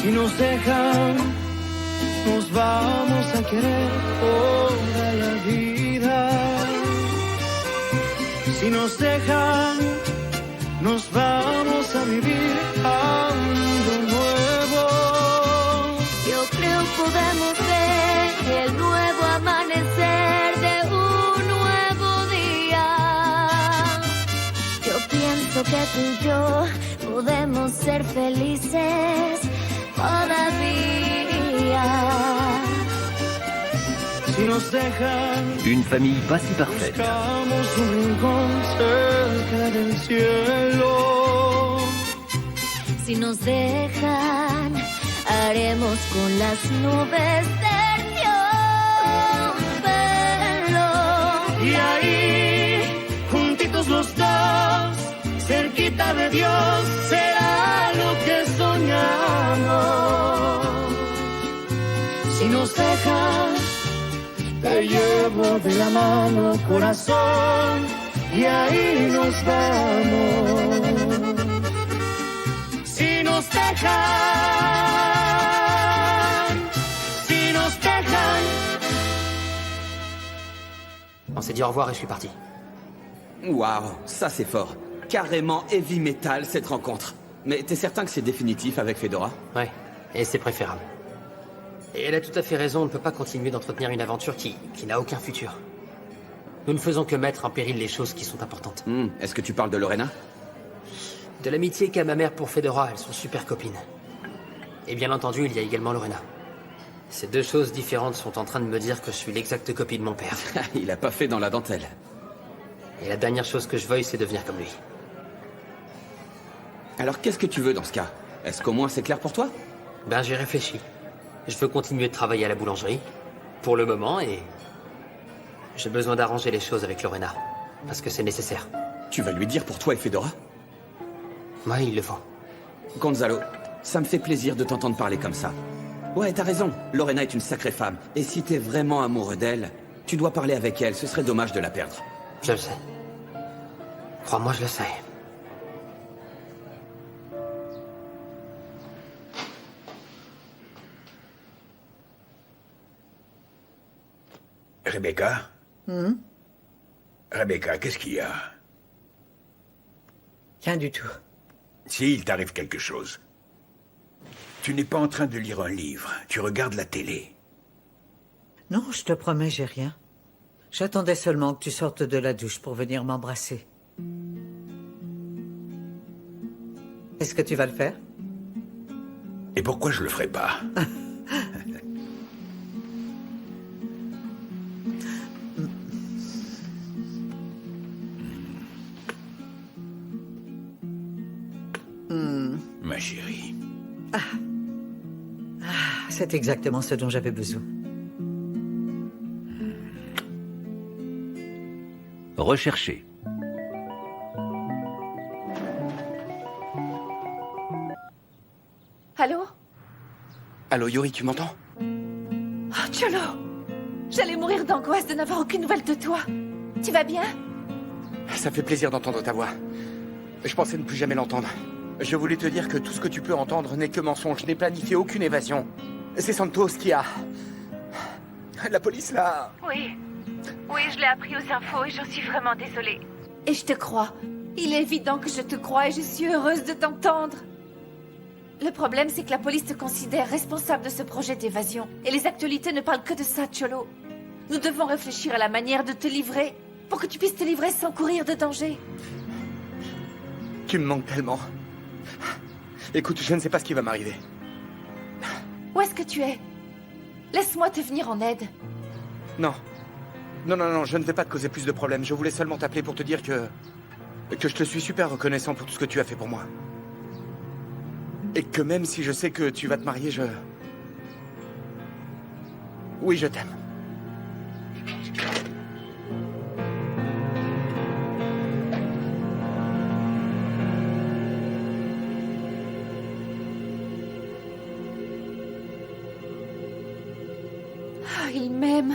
Si nos dejan, nos vamos a querer toda la vida. Si nos dejan, nos vamos a vivir algo nuevo. Yo creo podemos ver el nuevo amanecer de un nuevo día. Yo pienso que tú y yo podemos ser felices todavía. Si nos dejan, Une famille pas si parfaite. buscamos un rincón cerca del cielo. Si nos dejan, haremos con las nubes terciopelo. Y ahí, juntitos los dos, cerquita de Dios, será lo que soñamos. Si nos dejan, te llevo de la mano, corazón, y ahí nos vamos. Si nos dejan, si nos dejan. On s'est dit au revoir et je suis parti. Waouh, ça c'est fort. Carrément heavy metal cette rencontre. Mais t'es certain que c'est définitif avec Fedora? Ouais, et c'est préférable. Et elle a tout à fait raison, on ne peut pas continuer d'entretenir une aventure qui n'a aucun futur. Nous ne faisons que mettre en péril les choses qui sont importantes. Est-ce que tu parles de Lorena? De l'amitié qu'a ma mère pour Fedora, elles sont super copines. Et bien entendu, il y a également Lorena. Ces deux choses différentes sont en train de me dire que je suis l'exacte copie de mon père. Il a pas fait dans la dentelle. Et la dernière chose que je veuille, c'est devenir comme lui. Alors qu'est-ce que tu veux dans ce cas? Est-ce qu'au moins c'est clair pour toi? Ben j'ai réfléchi. Je veux continuer de travailler à la boulangerie, pour le moment, et... j'ai besoin d'arranger les choses avec Lorena, parce que c'est nécessaire. Tu vas lui dire pour toi et Fedora? Ouais, il le faut. Gonzalo, ça me fait plaisir de t'entendre parler comme ça. Ouais, t'as raison, Lorena est une sacrée femme. Et si t'es vraiment amoureux d'elle, tu dois parler avec elle, ce serait dommage de la perdre. Je le sais. Crois-moi, je le sais. Rebecca? Rebecca, qu'est-ce qu'il y a? Rien du tout. Si, il t'arrive quelque chose. Tu n'es pas en train de lire un livre, tu regardes la télé. Non, je te promets, j'ai rien. J'attendais seulement que tu sortes de la douche pour venir m'embrasser. Est-ce que tu vas le faire? Et pourquoi je le ferais pas? Ma chérie. C'est exactement ce dont j'avais besoin. Recherché. Allô? Allô Yuri, tu m'entends? Oh, Cholo! J'allais mourir d'angoisse de n'avoir aucune nouvelle de toi. Tu vas bien? Ça fait plaisir d'entendre ta voix. Je pensais ne plus jamais l'entendre. Je voulais te dire que tout ce que tu peux entendre n'est que mensonge. Je n'ai planifié aucune évasion. C'est Santos qui a... La police l'a... Oui. Oui, je l'ai appris aux infos et j'en suis vraiment désolée. Et je te crois. Il est évident que je te crois et je suis heureuse de t'entendre. Le problème, c'est que la police te considère responsable de ce projet d'évasion. Et les actualités ne parlent que de ça, Cholo. Nous devons réfléchir à la manière de te livrer pour que tu puisses te livrer sans courir de danger. Tu me manques tellement. Écoute, je ne sais pas ce qui va m'arriver. Où est-ce que tu es? Laisse-moi te venir en aide. Non. Non, je ne vais pas te causer plus de problèmes. Je voulais seulement t'appeler pour te dire que je te suis super reconnaissant pour tout ce que tu as fait pour moi. Et que même si je sais que tu vas te marier, Oui, je t'aime. Ah, il m'aime.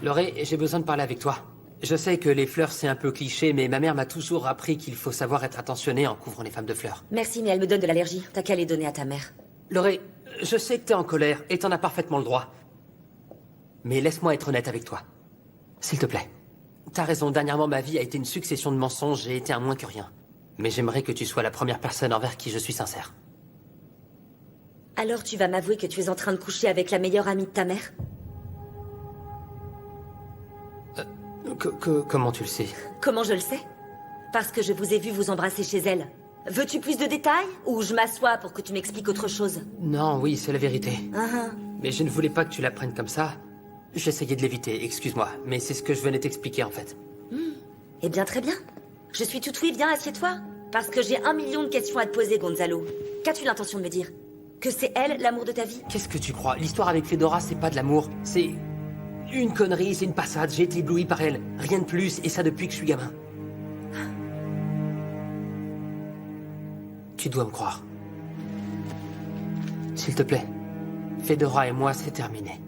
Loré, j'ai besoin de parler avec toi. Je sais que les fleurs c'est un peu cliché, mais ma mère m'a toujours appris qu'il faut savoir être attentionné en couvrant les femmes de fleurs. Merci, mais elle me donne de l'allergie. T'as qu'à les donner à ta mère. Loré, je sais que t'es en colère et t'en as parfaitement le droit. Mais laisse-moi être honnête avec toi. S'il te plaît. T'as raison, dernièrement ma vie a été une succession de mensonges, j'ai été un moins que rien. Mais j'aimerais que tu sois la première personne envers qui je suis sincère. Alors tu vas m'avouer que tu es en train de coucher avec la meilleure amie de ta mère? Comment tu le sais? Comment je le sais? Parce que je vous ai vu vous embrasser chez elle. Veux-tu plus de détails? Ou je m'assois pour que tu m'expliques autre chose? Non, oui, c'est la vérité. Ah. Mais je ne voulais pas que tu la prennes comme ça. J'essayais de l'éviter, excuse-moi. Mais c'est ce que je venais t'expliquer, en fait. Eh bien, très bien. Je suis tout oui, viens, assieds-toi. Parce que j'ai 1 million de questions à te poser, Gonzalo. Qu'as-tu l'intention de me dire? Que c'est elle, l'amour de ta vie? Qu'est-ce que tu crois? L'histoire avec Fedora, c'est pas de l'amour. C'est une connerie, c'est une passade. J'ai été ébloui par elle. Rien de plus, et ça depuis que je suis gamin. Tu dois me croire. S'il te plaît. Fedora et moi, c'est terminé.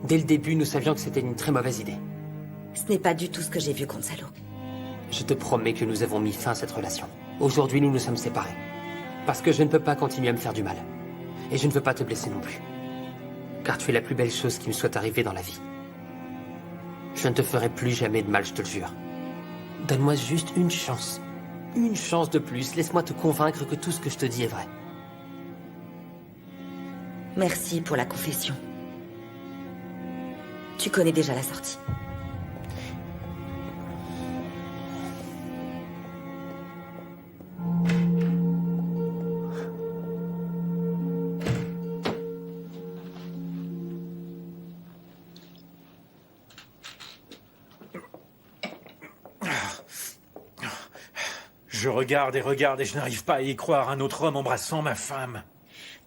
Dès le début, nous savions que c'était une très mauvaise idée. Ce n'est pas du tout ce que j'ai vu, Gonzalo. Je te promets que nous avons mis fin à cette relation. Aujourd'hui, nous nous sommes séparés. Parce que je ne peux pas continuer à me faire du mal. Et je ne veux pas te blesser non plus. Car tu es la plus belle chose qui me soit arrivée dans la vie. Je ne te ferai plus jamais de mal, je te le jure. Donne-moi juste une chance. Une chance de plus. Laisse-moi te convaincre que tout ce que je te dis est vrai. Merci pour la confession. Tu connais déjà la sortie. Je regarde et je n'arrive pas à y croire, un autre homme embrassant ma femme.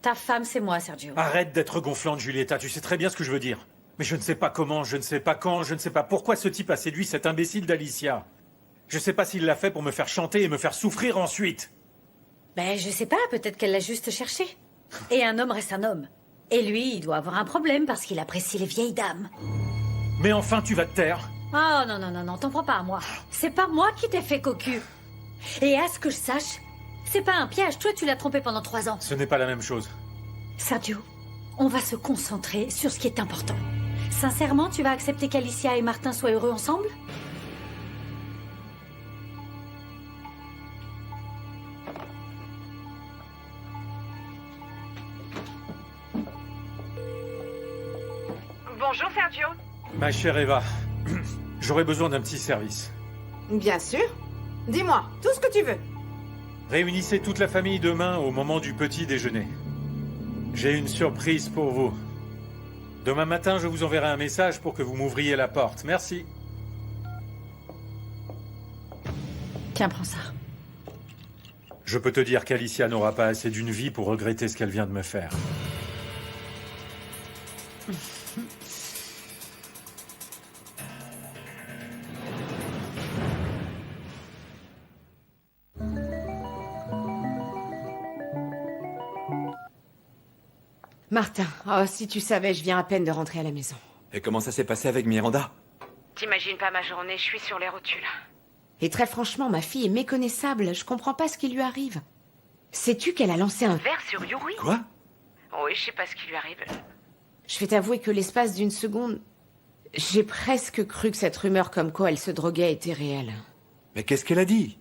Ta femme, c'est moi, Sergio. Arrête d'être gonflante, Julieta, tu sais très bien ce que je veux dire. Mais je ne sais pas comment, je ne sais pas quand, je ne sais pas pourquoi ce type a séduit cet imbécile d'Alicia. Je sais pas s'il l'a fait pour me faire chanter et me faire souffrir ensuite. Ben, je sais pas, peut-être qu'elle l'a juste cherché. Et un homme reste un homme. Et lui, il doit avoir un problème parce qu'il apprécie les vieilles dames. Mais enfin, tu vas te taire. Oh, non, non, non, non, t'en prends pas à moi. C'est pas moi qui t'ai fait cocu. Et à ce que je sache, c'est pas un piège. Toi, tu l'as trompé pendant 3 ans. Ce n'est pas la même chose. Sergio, on va se concentrer sur ce qui est important. Sincèrement, tu vas accepter qu'Alicia et Martin soient heureux ensemble? Bonjour, Sergio. Ma chère Eva, j'aurais besoin d'un petit service. Bien sûr. Dis-moi, tout ce que tu veux. Réunissez toute la famille demain au moment du petit déjeuner. J'ai une surprise pour vous. Demain matin, je vous enverrai un message pour que vous m'ouvriez la porte. Merci. Tiens, prends ça. Je peux te dire qu'Alicia n'aura pas assez d'une vie pour regretter ce qu'elle vient de me faire. Martin, oh, si tu savais, je viens à peine de rentrer à la maison. Et comment ça s'est passé avec Miranda? T'imagines pas ma journée, je suis sur les rotules. Et très franchement, ma fille est méconnaissable, je comprends pas ce qui lui arrive. Sais-tu qu'elle a lancé un verre sur Yuri? Quoi? Oui, je sais pas ce qui lui arrive. Je vais t'avouer que l'espace d'une seconde, j'ai presque cru que cette rumeur comme quoi elle se droguait était réelle. Mais qu'est-ce qu'elle a dit?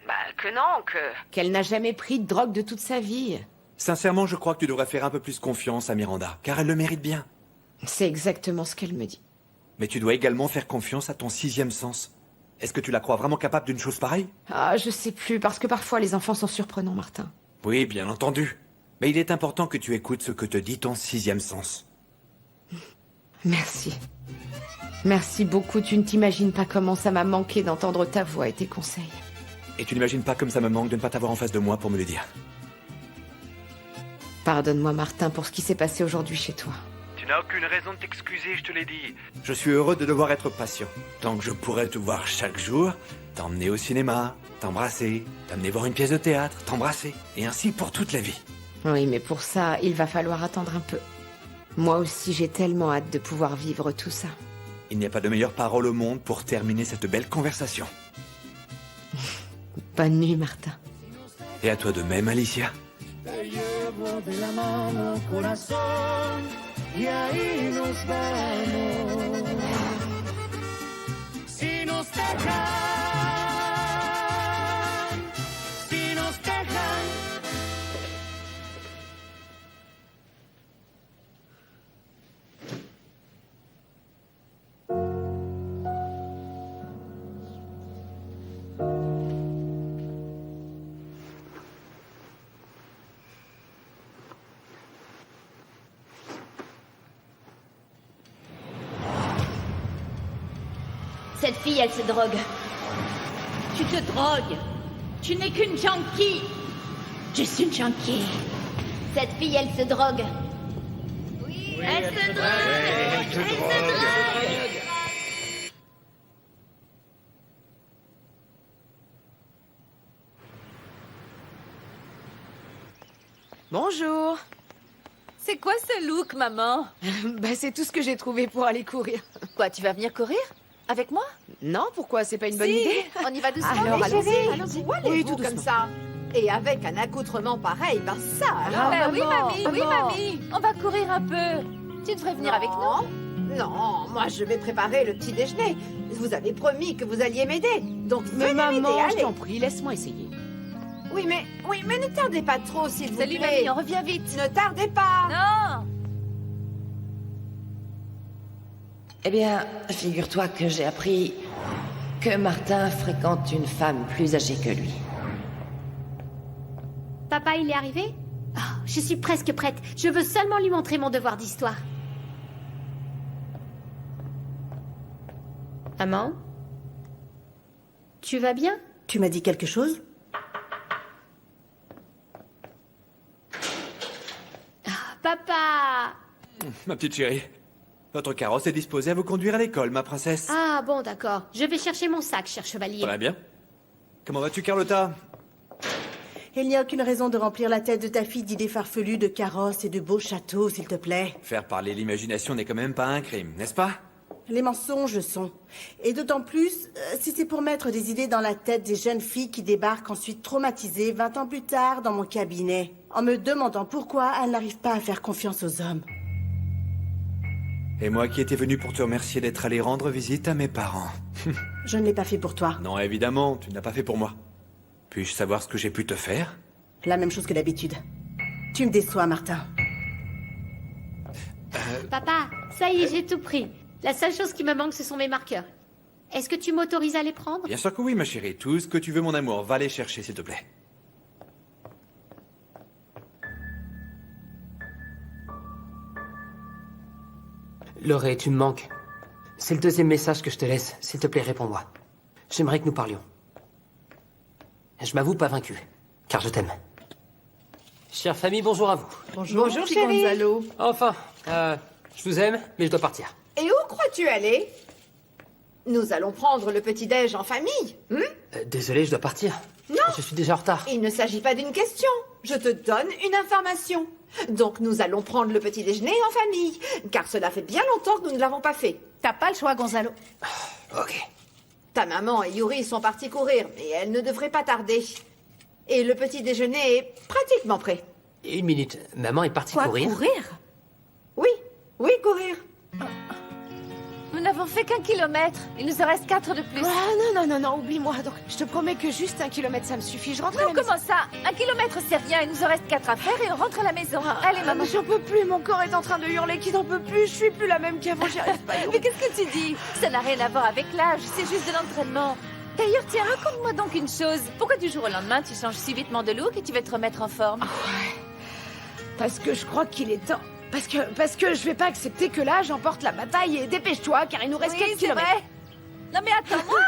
Bah que non, qu'elle n'a jamais pris de drogue de toute sa vie. Sincèrement, je crois que tu devrais faire un peu plus confiance à Miranda, car elle le mérite bien. C'est exactement ce qu'elle me dit. Mais tu dois également faire confiance à ton 6e sens. Est-ce que tu la crois vraiment capable d'une chose pareille? Ah, je sais plus, parce que parfois les enfants sont surprenants, Martin. Oui, bien entendu. Mais il est important que tu écoutes ce que te dit ton 6e sens. Merci. Merci beaucoup, tu ne t'imagines pas comment ça m'a manqué d'entendre ta voix et tes conseils. Et tu n'imagines pas comme ça me manque de ne pas t'avoir en face de moi pour me le dire. Pardonne-moi, Martin, pour ce qui s'est passé aujourd'hui chez toi. Tu n'as aucune raison de t'excuser, je te l'ai dit. Je suis heureux de devoir être patient. Tant que je pourrai te voir chaque jour, t'emmener au cinéma, t'embrasser, t'amener voir une pièce de théâtre, t'embrasser, et ainsi pour toute la vie. Oui, mais pour ça, il va falloir attendre un peu. Moi aussi, j'ai tellement hâte de pouvoir vivre tout ça. Il n'y a pas de meilleure parole au monde pour terminer cette belle conversation. Bonne nuit, Martin. Et à toi de même, Alicia. Te llevo de la mano, corazón, y ahí nos vamos. Si nos dejan, si nos dejan. Cette fille, elle se drogue. Tu te drogues. Tu n'es qu'une junkie. Je suis une junkie. Cette fille, elle se drogue. Oui, elle se drogue. Elle se drogue. Bonjour. C'est quoi ce look, maman? Bah, c'est tout ce que j'ai trouvé pour aller courir. Quoi, tu vas venir courir? Avec moi? Non, pourquoi? C'est pas une bonne Si, idée? on y va doucement. Alors, allons-y. Allons-y. Oui, tout Comme doucement. ça. Et avec un accoutrement pareil, ben ça alors. Ah, oui, maman, mamie, oui, maman. mamie. On va courir un peu. Tu devrais venir avec nous. Non, moi je vais préparer le petit déjeuner. Vous avez promis que vous alliez m'aider. Donc Mais venez m'aider, maman, je allez. t'en prie, laisse-moi essayer. Oui, mais ne tardez pas trop, s'il vous Salut, plaît. mamie, on revient vite. Ne tardez pas. Non. Eh bien, figure-toi que j'ai appris que Martin fréquente une femme plus âgée que lui. Papa, il est arrivé? Oh, je suis presque prête. Je veux seulement lui montrer mon devoir d'histoire. Maman? Tu vas bien? Tu m'as dit quelque chose? Papa! Ma petite chérie, votre carrosse est disposée à vous conduire à l'école, ma princesse. Ah bon, d'accord. Je vais chercher mon sac, cher chevalier. Très bien. Comment vas-tu, Carlotta? Il n'y a aucune raison de remplir la tête de ta fille d'idées farfelues, de carrosses et de beaux châteaux, s'il te plaît. Faire parler l'imagination n'est quand même pas un crime, n'est-ce pas? Les mensonges le sont. Et d'autant plus, si c'est pour mettre des idées dans la tête des jeunes filles qui débarquent ensuite traumatisées 20 ans plus tard dans mon cabinet, en me demandant pourquoi elles n'arrivent pas à faire confiance aux hommes. Et moi qui étais venu pour te remercier d'être allé rendre visite à mes parents. Je ne l'ai pas fait pour toi. Non, évidemment, tu n'as pas fait pour moi. Puis-je savoir ce que j'ai pu te faire? La même chose que d'habitude. Tu me déçois, Martin. Papa, ça y est, j'ai tout pris. La seule chose qui me manque, ce sont mes marqueurs. Est-ce que tu m'autorises à les prendre? Bien sûr que oui, ma chérie. Tout ce que tu veux, mon amour. Va les chercher, s'il te plaît. Loré, tu me manques. C'est le deuxième message que je te laisse. S'il te plaît, réponds-moi. J'aimerais que nous parlions. Je m'avoue pas vaincu, car je t'aime. Chère famille, bonjour à vous. Bonjour, petit chérie. Gonzalo. Enfin, je vous aime, mais je dois partir. Et où crois-tu aller? Nous allons prendre le petit-déj en famille. Désolé, je dois partir. Non. Je suis déjà en retard. Il ne s'agit pas d'une question. Je te donne une information. Donc nous allons prendre le petit déjeuner en famille, car cela fait bien longtemps que nous ne l'avons pas fait. T'as pas le choix, Gonzalo. Ok. Ta maman et Yuri sont partis courir, mais elles ne devraient pas tarder. Et le petit déjeuner est pratiquement prêt. Une minute. Maman est partie Quoi, courir. Oui, oui, courir. Nous n'avons fait qu'1 kilomètre. Il nous en reste 4 de plus. Ah, non, oublie-moi. Donc, je te promets que juste 1 kilomètre, ça me suffit. Je rentre à Non, la maison. comment ça? 1 kilomètre, c'est rien. Il nous en reste 4 à faire et on rentre à la maison. Allez, maman. J'en peux plus, mon corps est en train de hurler qui n'en peut plus. Je suis plus la même qu'avant, j'y arrive pas. Mais qu'est-ce que tu dis? Ça n'a rien à voir avec l'âge, c'est juste de l'entraînement. D'ailleurs, tiens, raconte-moi donc une chose. Pourquoi du jour au lendemain, tu changes subitement de look et tu veux te remettre en forme? Parce que je crois qu'il est temps. Parce que je vais pas accepter que l'âge emporte la bataille et dépêche-toi, car il nous reste Oui, 4 c'est kilomètres. vrai. Non mais attends-moi.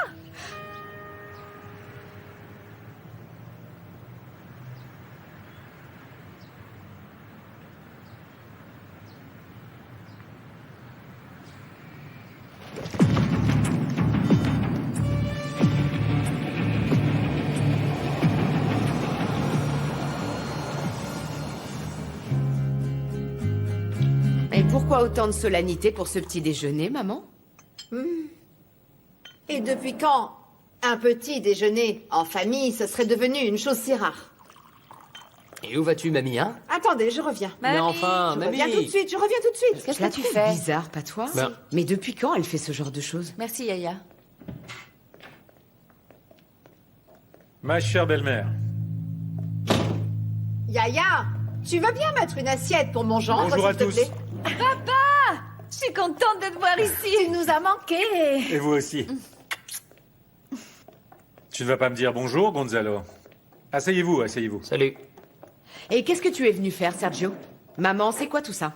Et pourquoi autant de solennité pour ce petit déjeuner, maman? Et depuis quand un petit déjeuner en famille, ce serait devenu une chose si rare? Et où vas-tu, mamie, hein? Attendez, je reviens. Mais enfin, Je mamie! reviens tout de suite, je reviens tout de suite. Qu'est-ce que tu fais? Bizarre, pas toi? Ben. Mais depuis quand elle fait ce genre de choses? Merci, Yaya. Ma chère belle-mère, Yaya, tu veux bien mettre une assiette pour mon gendre, Bonjour à s'il te tous. plaît? Papa! Je suis contente de te voir ici. Tu nous as manqué. et vous aussi. Tu ne vas pas me dire bonjour, Gonzalo? Asseyez-vous, asseyez-vous. Salut. Et qu'est-ce que tu es venu faire, Sergio? Maman, c'est quoi tout ça?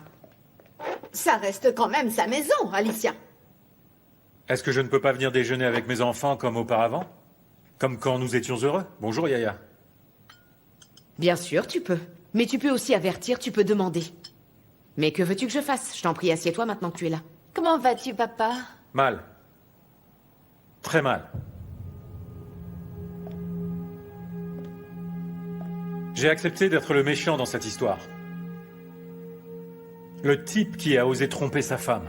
Ça reste quand même sa maison, Alicia. Est-ce que je ne peux pas venir déjeuner avec mes enfants comme auparavant? Comme quand nous étions heureux? Bonjour, Yaya. Bien sûr, tu peux. Mais tu peux aussi avertir, tu peux demander. Mais que veux-tu que je fasse? Je t'en prie, assieds-toi maintenant que tu es là. Comment vas-tu, papa? Mal. Très mal. J'ai accepté d'être le méchant dans cette histoire. Le type qui a osé tromper sa femme.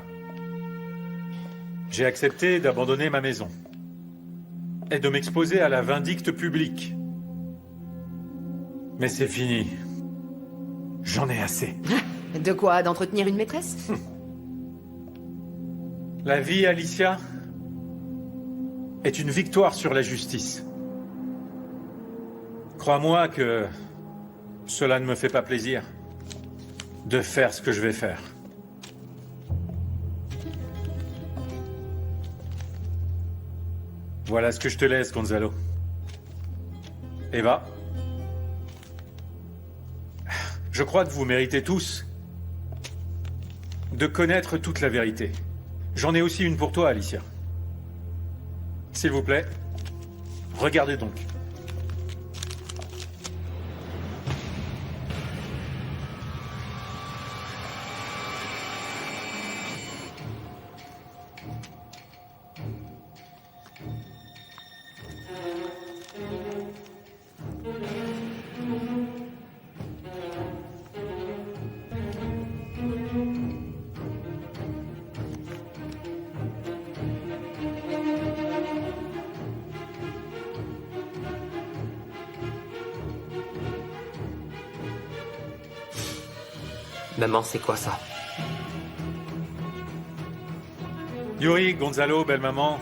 J'ai accepté d'abandonner ma maison. Et de m'exposer à la vindicte publique. Mais c'est fini. J'en ai assez. De quoi? D'entretenir une maîtresse? La vie, Alicia, est une victoire sur la justice. Crois-moi que cela ne me fait pas plaisir de faire ce que je vais faire. Voilà ce que je te laisse, Gonzalo. Eva, je crois que vous méritez tous de connaître toute la vérité. J'en ai aussi une pour toi, Alicia. S'il vous plaît, regardez donc. Maman, c'est quoi ça? Yuri, Gonzalo, belle-maman,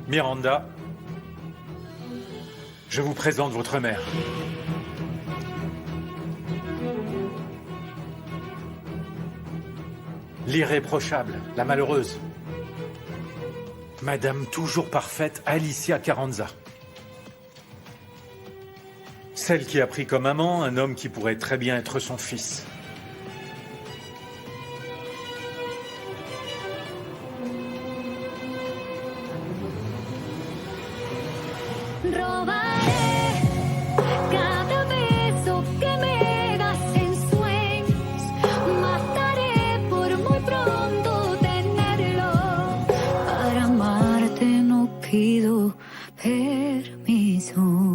Miranda, je vous présente votre mère. L'irréprochable, la malheureuse. Madame toujours parfaite, Alicia Carranza. Celle qui a pris comme amant un homme qui pourrait très bien être son fils. Robaré cada beso que me das en sueños. Mataré por muy pronto tenerlo. Para amarte no pido permiso.